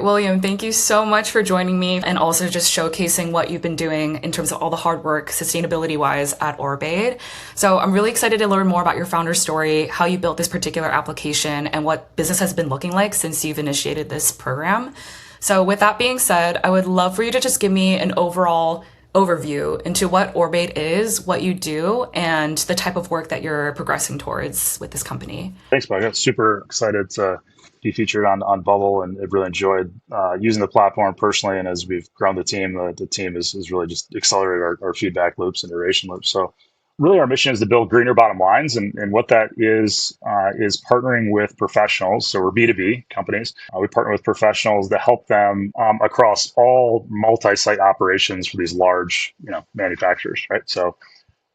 William, thank you so much for joining me and also just showcasing what you've been doing in terms of all the hard work sustainability wise at OrbAid. So I'm really excited to learn more about your founder story, how you built this particular application, and what business has been looking like since you've initiated this program. So with that being said, I would love for you to just give me an overall overview into what OrbAid is, what you do, and the type of work that you're progressing towards with this company. Thanks, Mike. I'm super excited to be featured on Bubble, and I've really enjoyed using the platform personally. And as we've grown the team has really just accelerated our feedback loops and iteration loops. So really our mission is to build greener bottom lines. And what that is partnering with professionals. So we're B2B companies. We partner with professionals to help them across all multi-site operations for these large, manufacturers, right? So,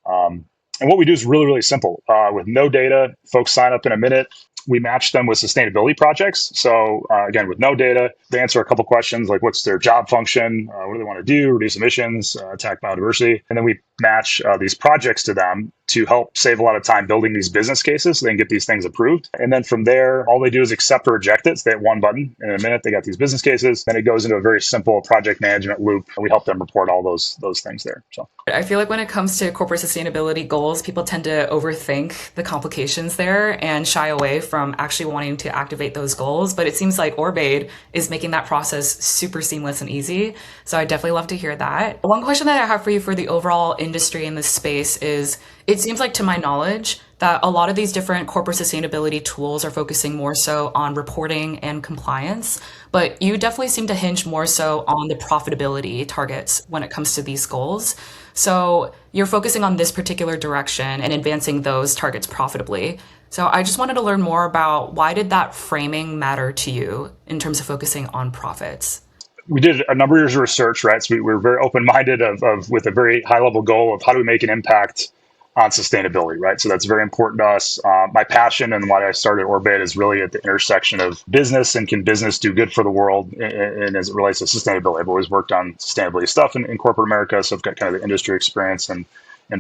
and what we do is really, really simple. With no data, folks sign up in a minute. We match them with sustainability projects. So again, with no data, they answer a couple questions like what's their job function, what do they want to do, reduce emissions, attack biodiversity. And then we match these projects to them to help save a lot of time building these business cases so they can get these things approved. And then from there, all they do is accept or reject it. So they hit one button. In a minute, they got these business cases. Then it goes into a very simple project management loop. And we help them report all those things there. So I feel like when it comes to corporate sustainability goals, people tend to overthink the complications there and shy away from actually wanting to activate those goals. But it seems like OrbAid is making that process super seamless and easy. So I definitely love to hear that. One question that I have for you for the overall industry in this space is, it seems like, to my knowledge, that a lot of these different corporate sustainability tools are focusing more so on reporting and compliance, but you definitely seem to hinge more so on the profitability targets when it comes to these goals. So you're focusing on this particular direction and advancing those targets profitably. So I just wanted to learn more about, why did that framing matter to you in terms of focusing on profits? We did a number of years of research, right? So we were very open-minded with a very high-level goal of how do we make an impact on sustainability, right? So that's very important to us. My passion and why I started OrbAid is really at the intersection of business and can business do good for the world, and as it relates to sustainability. I've always worked on sustainability stuff in corporate America, so I've got kind of the industry experience and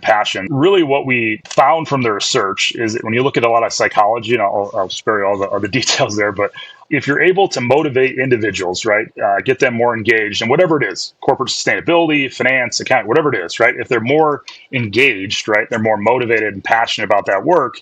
passion. Really what we found from the research is that when you look at a lot of psychology, and I'll spare you all the details there, but if you're able to motivate individuals, right, get them more engaged in whatever it is, corporate sustainability, finance, accounting, whatever it is, right, if they're more engaged, right, they're more motivated and passionate about that work,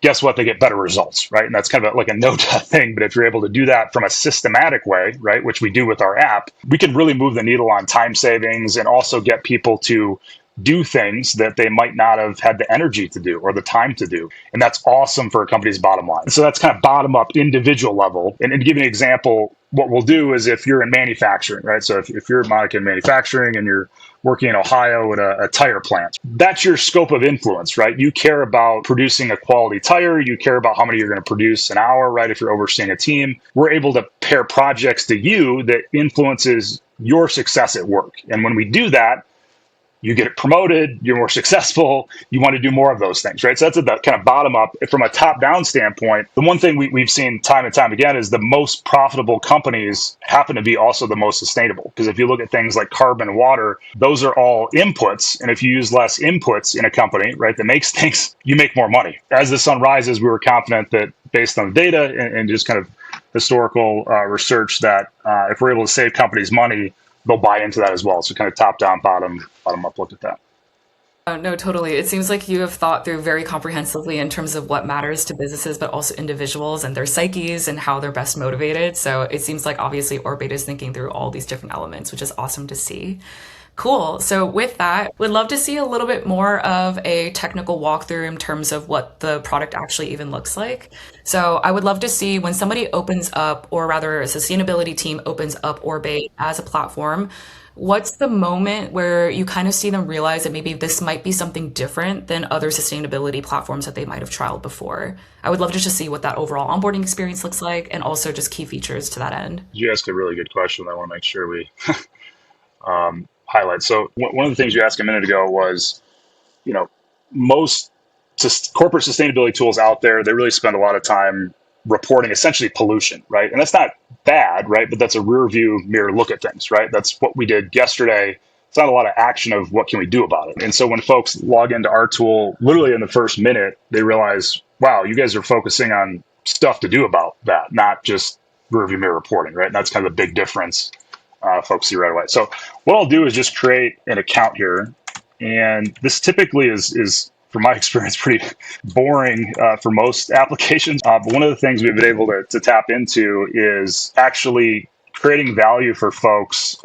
guess what? They get better results, right? And that's kind of like a no-duh thing. But if you're able to do that from a systematic way, right, which we do with our app, we can really move the needle on time savings and also get people to do things that they might not have had the energy to do or the time to do. And that's awesome for a company's bottom line. So that's kind of bottom up, individual level. And to give you an example, what we'll do is if you're in manufacturing, right? So if you're Monica in manufacturing and you're working in Ohio at a tire plant, that's your scope of influence, right? You care about producing a quality tire. You care about how many you're going to produce an hour, right? If you're overseeing a team, we're able to pair projects to you that influences your success at work. And when we do that, you get promoted, you're more successful, you want to do more of those things, right? So that's the kind of bottom up. From a top down standpoint, the one thing we've seen time and time again is the most profitable companies happen to be also the most sustainable. Because if you look at things like carbon and water, those are all inputs. And if you use less inputs in a company, right, that makes things, you make more money. As the sun rises, we were confident that based on data and just kind of historical research that if we're able to save companies money, they'll buy into that as well. So kind of top down, bottom up look at that. No, totally. It seems like you have thought through very comprehensively in terms of what matters to businesses, but also individuals and their psyches and how they're best motivated. So it seems like obviously OrbAid is thinking through all these different elements, which is awesome to see. Cool. So with that, would love to see a little bit more of a technical walkthrough in terms of what the product actually even looks like. So I would love to see when somebody opens up, or rather a sustainability team opens up OrbAid as a platform, what's the moment where you kind of see them realize that maybe this might be something different than other sustainability platforms that they might have trialed before? I would love to just see what that overall onboarding experience looks like and also just key features to that end. You asked a really good question. I want to make sure we highlight. So one of the things you asked a minute ago was, most corporate sustainability tools out there, they really spend a lot of time reporting essentially pollution, right? And that's not bad, right? But that's a rear view mirror look at things, right? That's what we did yesterday. It's not a lot of action of what can we do about it. And so when folks log into our tool, literally in the first minute, they realize, wow, you guys are focusing on stuff to do about that, not just rearview mirror reporting, right? And that's kind of the big difference folks see right away. So what I'll do is just create an account here. And this typically is from my experience, pretty boring for most applications. But one of the things we've been able to tap into is actually creating value for folks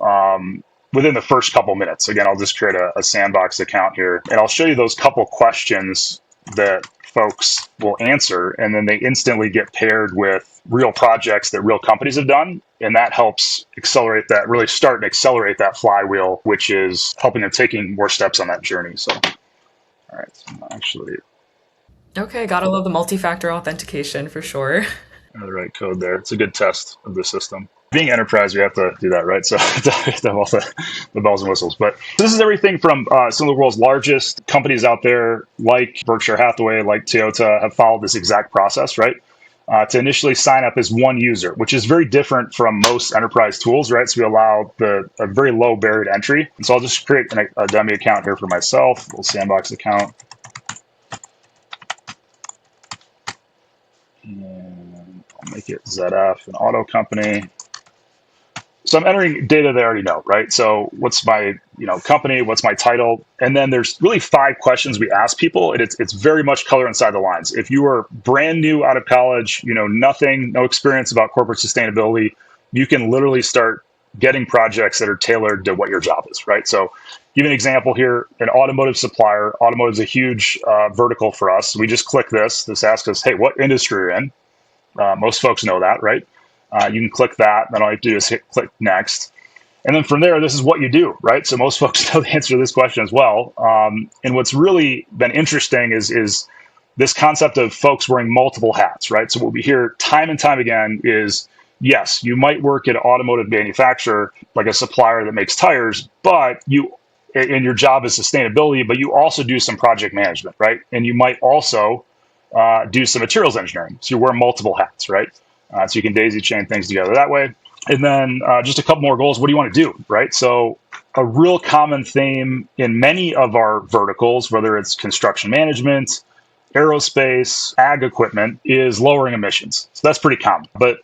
within the first couple minutes. Again, I'll just create a sandbox account here, and I'll show you those couple questions that folks will answer, and then they instantly get paired with real projects that real companies have done. And that helps accelerate that, really start and accelerate that flywheel, which is helping them taking more steps on that journey. So, all right, so actually, Okay, gotta love the multi-factor authentication for sure. the right code there. It's a good test of the system. Being enterprise, we have to do that, right? So to have all the bells and whistles. But this is everything from some of the world's largest companies out there, like Berkshire Hathaway, like Toyota, have followed this exact process, right? To initially sign up as one user, which is very different from most enterprise tools, right? So we allow a very low barrier to entry. And so I'll just create a dummy account here for myself, a little sandbox account. And I'll make it ZF, an auto company. So I'm entering data they already know, right? So what's my company? What's my title? And then there's really 5 questions we ask people, and it's very much color inside the lines. If you are brand new out of college, nothing, no experience about corporate sustainability, you can literally start getting projects that are tailored to what your job is, right? So give you an example here, an automotive supplier. Automotive is a huge vertical for us. We just click this. This asks us, hey, what industry you're in? Most folks know that, right? You can click that, then all you have to do is click next. And then from there, this is what you do, right? So most folks know the answer to this question as well. And what's really been interesting is this concept of folks wearing multiple hats, right? So what we hear time and time again is, yes, you might work at an automotive manufacturer, like a supplier that makes tires, but and your job is sustainability, but you also do some project management, right? And you might also do some materials engineering. So you wear multiple hats, right? So you can daisy chain things together that way. And then just a couple more goals. What do you want to do, right? So a real common theme in many of our verticals, whether it's construction management, aerospace, ag equipment, is lowering emissions. So that's pretty common. But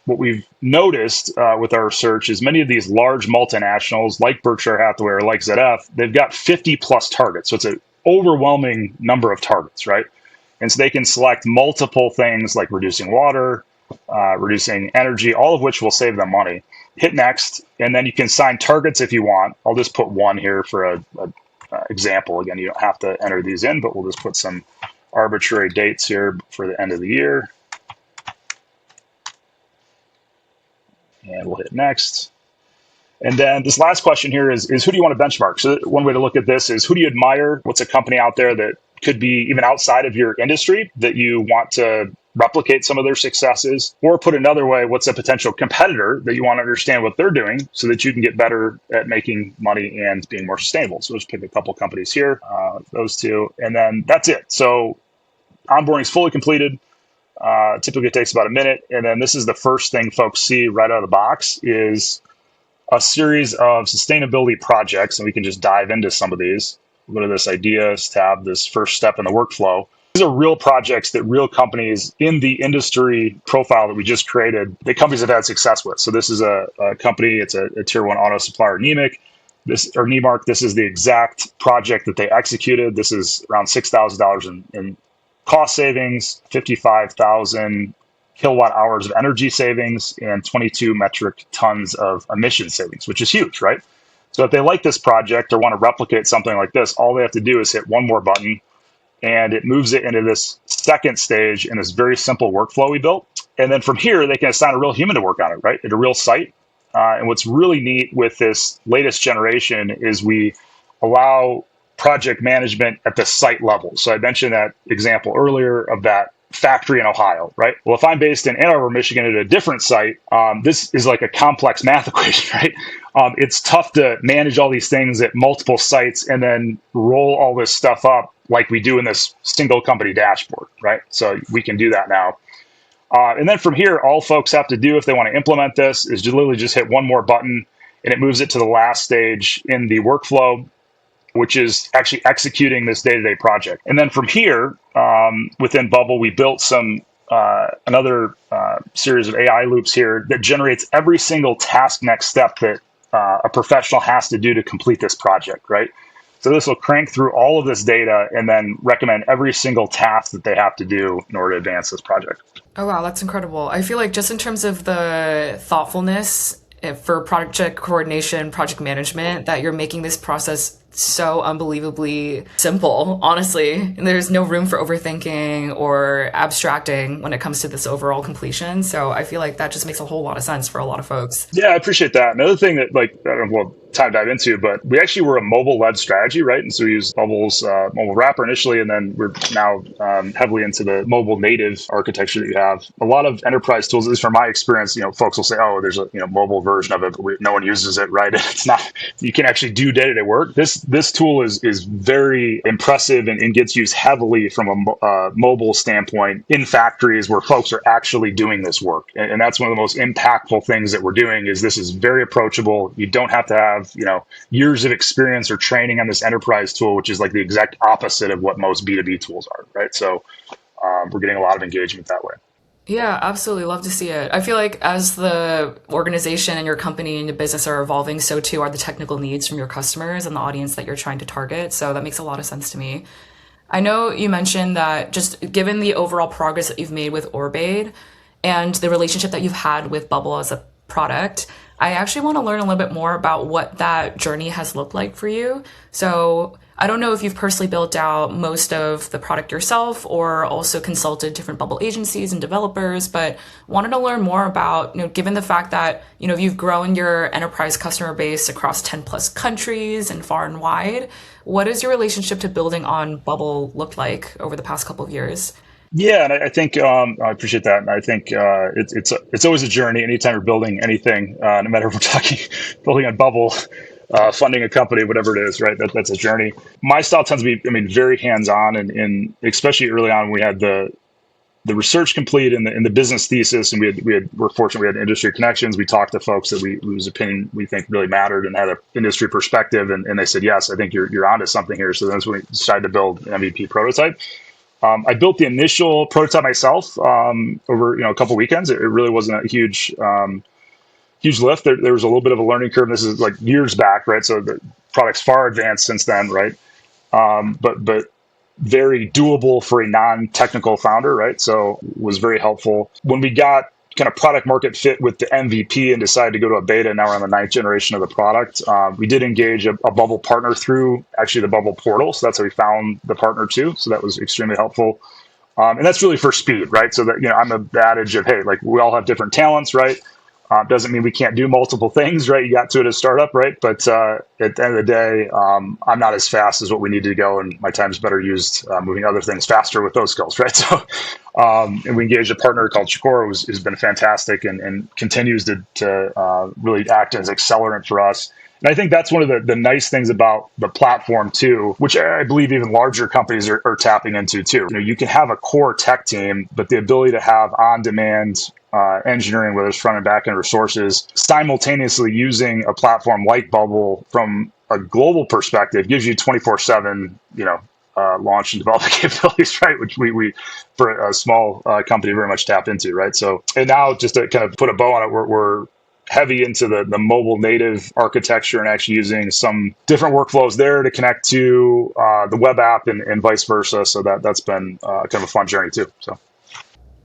what we've noticed with our research is many of these large multinationals like Berkshire Hathaway or like ZF, they've got 50 plus targets. So it's an overwhelming number of targets, right? And so they can select multiple things like reducing water, reducing energy, all of which will save them money. Hit next, and then you can assign targets if you want. I'll just put 1 here for a example. Again, you don't have to enter these in, but we'll just put some arbitrary dates here for the end of the year. And we'll hit next. And then this last question here is who do you want to benchmark? So one way to look at this is, who do you admire? What's a company out there that could be even outside of your industry that you want to replicate some of their successes? Or put another way, what's a potential competitor that you want to understand what they're doing so that you can get better at making money and being more sustainable? So let's pick a couple companies here, those 2, and then that's it. So onboarding is fully completed. Typically it takes about a minute. And then this is the first thing folks see right out of the box is a series of sustainability projects. And we can just dive into some of these. Go to this ideas tab, this first step in the workflow. These are real projects that real companies in the industry profile that we just created, the companies have had success with. So this is a company, it's a tier 1 auto supplier, Nemic. Nemark, this is the exact project that they executed. This is around $6,000 in cost savings, 55,000 kilowatt hours of energy savings, and 22 metric tons of emission savings, which is huge, right? So if they like this project or want to replicate something like this, all they have to do is hit one more button, and it moves it into this second stage in this very simple workflow we built. And then from here, they can assign a real human to work on it, right? At a real site. And what's really neat with this latest generation is we allow project management at the site level. So I mentioned that example earlier of that factory in Ohio, right? Well, if I'm based in Ann Arbor, Michigan at a different site, this is like a complex math equation, right? It's tough to manage all these things at multiple sites and then roll all this stuff up like we do in this single company dashboard, right? So we can do that now. And then from here, all folks have to do if they want to implement this is literally just hit one more button, and it moves it to the last stage in the workflow, which is actually executing this day-to-day project. And then from here, within Bubble, we built some another series of AI loops here that generates every single task next step that a professional has to do to complete this project, right? So this will crank through all of this data and then recommend every single task that they have to do in order to advance this project. Oh wow, that's incredible. I feel like just in terms of the thoughtfulness for project coordination, project management, that you're making this process so unbelievably simple, honestly. And there's no room for overthinking or abstracting when it comes to this overall completion. So I feel like that just makes a whole lot of sense for a lot of folks. Yeah, I appreciate that. Another thing that, like, I don't know, well, time to dive into, but we actually were a mobile-led strategy, right? And so we used Bubble's mobile wrapper initially, and then we're now heavily into the mobile native architecture that you have. A lot of enterprise tools, at least from my experience, folks will say, "Oh, there's a mobile version of it, but no one uses it," right? It's not. You can actually do day-to-day work. This tool is very impressive and gets used heavily from a mobile standpoint in factories where folks are actually doing this work, and that's one of the most impactful things that we're doing. Is this is very approachable. You don't have to have years of experience or training on this enterprise tool, which is like the exact opposite of what most B2B tools are, right? So we're getting a lot of engagement that way. Yeah, absolutely. Love to see it. I feel like as the organization and your company and your business are evolving, so too are the technical needs from your customers and the audience that you're trying to target. So that makes a lot of sense to me. I know you mentioned that just given the overall progress that you've made with OrbAid and the relationship that you've had with Bubble as a product, I actually want to learn a little bit more about what that journey has looked like for you. So I don't know if you've personally built out most of the product yourself or also consulted different Bubble agencies and developers, but wanted to learn more about, given the fact that, you've grown your enterprise customer base across 10 plus countries and far and wide, what is your relationship to building on Bubble looked like over the past couple of years? Yeah, and I think I appreciate that. And I think it's always a journey. Anytime you're building anything, no matter if we're talking building a bubble, funding a company, whatever it is, right? That's a journey. My style tends to be, very hands-on, and especially early on, we had the research complete and the business thesis, and we're fortunate we had industry connections. We talked to folks that whose opinion we think really mattered and had an industry perspective, and they said, yes, I think you're onto something here. So that's when we decided to build an MVP prototype. I built the initial prototype myself over a couple weekends. It really wasn't a huge lift. There was a little bit of a learning curve. This is like years back, right? So the product's far advanced since then, right? But very doable for a non-technical founder, right? So was very helpful. When we got kind of product market fit with the MVP and decided to go to a beta, now we're on the ninth generation of the product. We did engage a Bubble partner through actually the Bubble portal. So that's how we found the partner too. So that was extremely helpful. And that's really for speed, right? So that, I'm the adage of, hey, like we all have different talents, right? Doesn't mean we can't do multiple things, right? You got to it as a startup, right? But at the end of the day, I'm not as fast as what we need to go, and my time is better used moving other things faster with those skills, right? So, and we engaged a partner called Shakora, who's been fantastic and continues to really act as accelerant for us. And I think that's one of the nice things about the platform too, which I believe even larger companies are tapping into too. You can have a core tech team, but the ability to have on-demand engineering, whether it's front and back end resources, simultaneously using a platform like Bubble from a global perspective gives you 24/7, launch and development capabilities, right? Which we for a small company very much tap into, right? So, and now just to kind of put a bow on it, we're heavy into the mobile native architecture and actually using some different workflows there to connect to the web app and vice versa. So that's been kind of a fun journey too. So.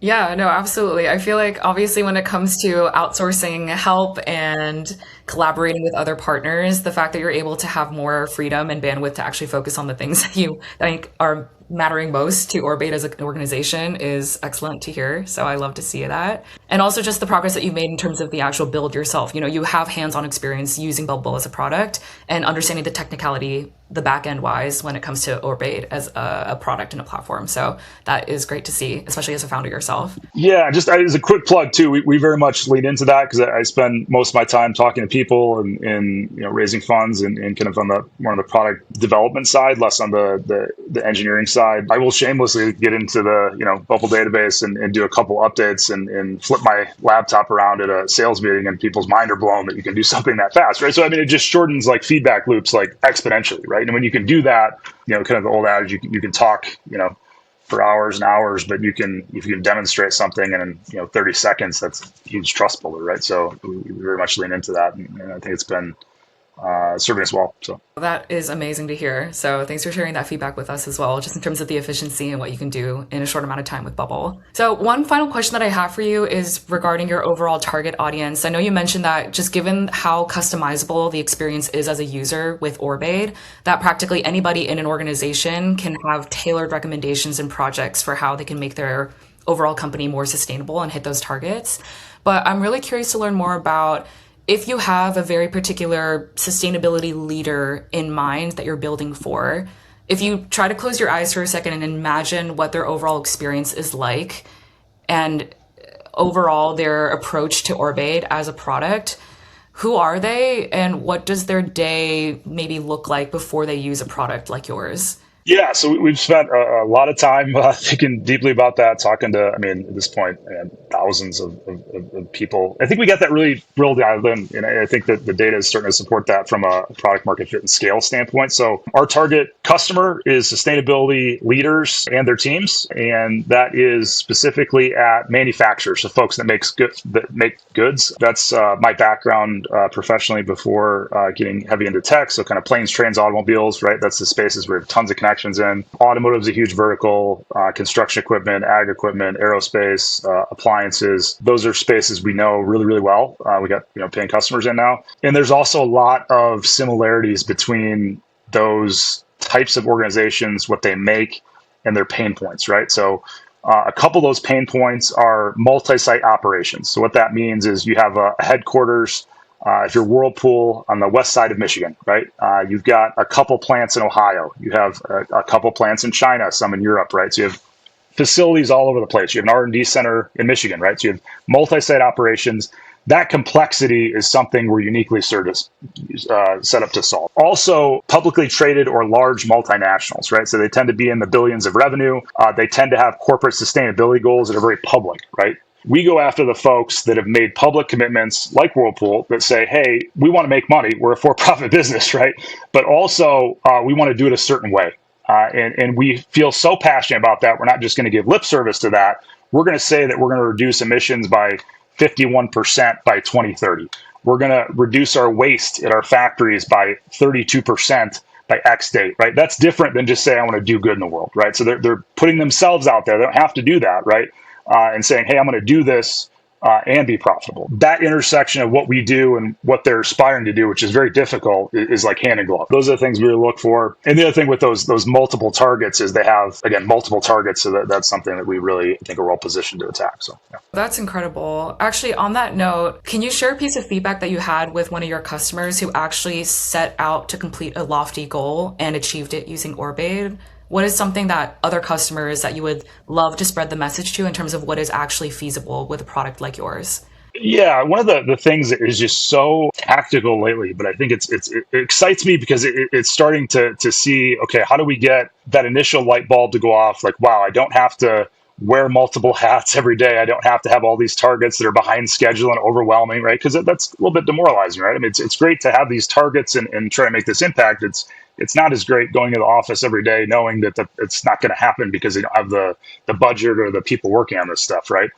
Yeah, no, absolutely. I feel like obviously when it comes to outsourcing help and collaborating with other partners, the fact that you're able to have more freedom and bandwidth to actually focus on the things that you think are mattering most to OrbAid as an organization is excellent to hear. So I love to see that. And also just the progress that you've made in terms of the actual build yourself. You have hands-on experience using Bubble as a product and understanding the technicality, the back end wise when it comes to OrbAid as a product and a platform. So that is great to see, especially as a founder yourself. Yeah, just as a quick plug too, we very much lean into that because I spend most of my time talking to people and raising funds and kind of on the more on the product development side, less on the engineering side. I will shamelessly get into the Bubble database and do a couple updates and flip my laptop around at a sales meeting and people's mind are blown that you can do something that fast, right? So I mean, it just shortens like feedback loops like exponentially, right? And when you can do that, kind of the old adage, you can talk, for hours and hours, but if you can demonstrate something in 30 seconds, that's a huge trust builder, right? So we very much lean into that, and I think it's been serving us well. So That is amazing to hear. So thanks for sharing that feedback with us as well, just in terms of the efficiency and what you can do in a short amount of time with Bubble. So one final question that I have for you is regarding your overall target audience. I know you mentioned that just given how customizable the experience is as a user with OrbAid, that practically anybody in an organization can have tailored recommendations and projects for how they can make their overall company more sustainable and hit those targets. But I'm really curious to learn more about if you have a very particular sustainability leader in mind that you're building for. If you try to close your eyes for a second and imagine what their overall experience is like and overall their approach to OrbAid as a product, who are they and what does their day maybe look like before they use a product like yours? yeah, so we've spent a lot of time thinking deeply about that, talking to, at this point, thousands of people. I think we got that really dialed in, and I think that the data is starting to support that from a product market fit and scale standpoint. So our target customer is sustainability leaders and their teams, and that is specifically at manufacturers, so folks that make goods. That's my background professionally before getting heavy into tech, so kind of planes, trains, automobiles, right? That's the spaces where we have tons of connections in. Automotive is a huge vertical, construction equipment, ag equipment, aerospace, appliances. Those are spaces we know really well. We got paying customers in now. And there's also a lot of similarities between those types of organizations, what they make, and their pain points, right? So a couple of those pain points are multi-site operations. So what that means is you have a headquarters. If you're Whirlpool on the west side of Michigan, right? You've got a couple plants in Ohio. You have a couple plants in China, some in Europe, right? So you have facilities all over the place. You have an R&D center in Michigan, right? So you have multi-site operations. That complexity is something we're uniquely set up to solve. Also, publicly traded or large multinationals, right? So they tend to be in the billions of revenue. They tend to have corporate sustainability goals that are very public, right? We go after the folks that have made public commitments like Whirlpool that say, hey, we want to make money. We're a for-profit business, right? But also, we want to do it a certain way. And we feel so passionate about that. We're not just going to give lip service to that. We're going to say that we're going to reduce emissions by 51% by 2030. We're going to reduce our waste at our factories by 32% by X date, right? That's different than just saying, I want to do good in the world, right? So they're putting themselves out there. They don't have to do that, right? And saying, hey, I'm going to do this and be profitable. That intersection of what we do and what they're aspiring to do, which is very difficult, is like hand in glove. Those are the things we really look for. And the other thing with those multiple targets is they have, again, multiple targets. So that's something that we really think are well positioned to attack. So yeah. That's incredible. Actually, on that note, can you share a piece of feedback that you had with one of your customers who actually set out to complete a lofty goal and achieved it using OrbAid? What is something that other customers that you would love to spread the message to in terms of what is actually feasible with a product like yours? Yeah, one of the things that is just so tactical lately, but I think it excites me because it's starting to see, okay, how do we get that initial light bulb to go off? Like, wow, I don't have to wear multiple hats every day. I don't have to have all these targets that are behind schedule and overwhelming, right? Because that's a little bit demoralizing, right? I mean, it's great to have these targets and try to make this impact. It's not as great going to the office every day knowing that it's not going to happen because they don't have the budget or the people working on this stuff, right?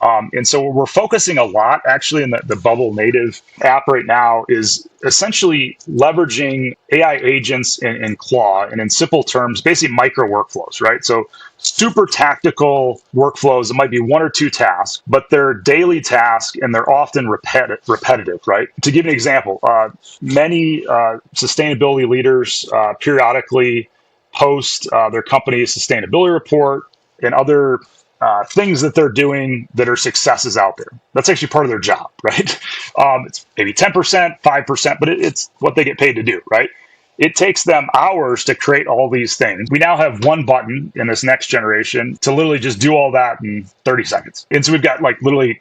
And so we're focusing a lot actually in the Bubble native app right now is essentially leveraging AI agents in Claw and in simple terms, basically micro workflows, right? So super tactical workflows. It might be one or two tasks, but they're daily tasks and they're often repetitive, right? To give an example, many sustainability leaders periodically post their company's sustainability report and other things that they're doing that are successes out there. That's actually part of their job, right? It's maybe 10%, 5%, but it's what they get paid to do, right? It takes them hours to create all these things. We now have one button in this next generation to literally just do all that in 30 seconds. And so we've got like literally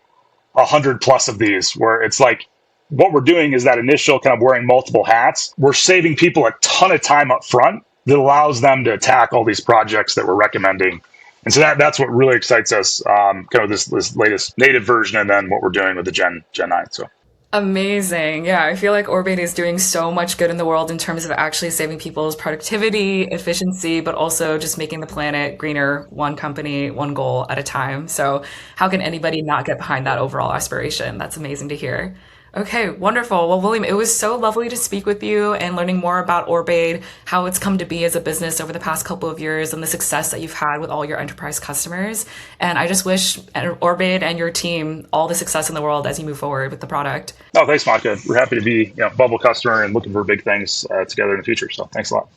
100 plus of these where it's like, what we're doing is that initial kind of wearing multiple hats. We're saving people a ton of time up front that allows them to attack all these projects that we're recommending. And so that's what really excites us, kind of this latest native version, and then what we're doing with the Gen 9. So Amazing. Yeah, I feel like OrbAid is doing so much good in the world in terms of actually saving people's productivity, efficiency, but also just making the planet greener, one company, one goal at a time. So, how can anybody not get behind that overall aspiration? That's amazing to hear. Okay, wonderful. Well, William, it was so lovely to speak with you and learning more about OrbAid, how it's come to be as a business over the past couple of years, and the success that you've had with all your enterprise customers. And I just wish OrbAid and your team all the success in the world as you move forward with the product. Oh, thanks, Monica. We're happy to be bubble customer and looking for big things together in the future. So thanks a lot.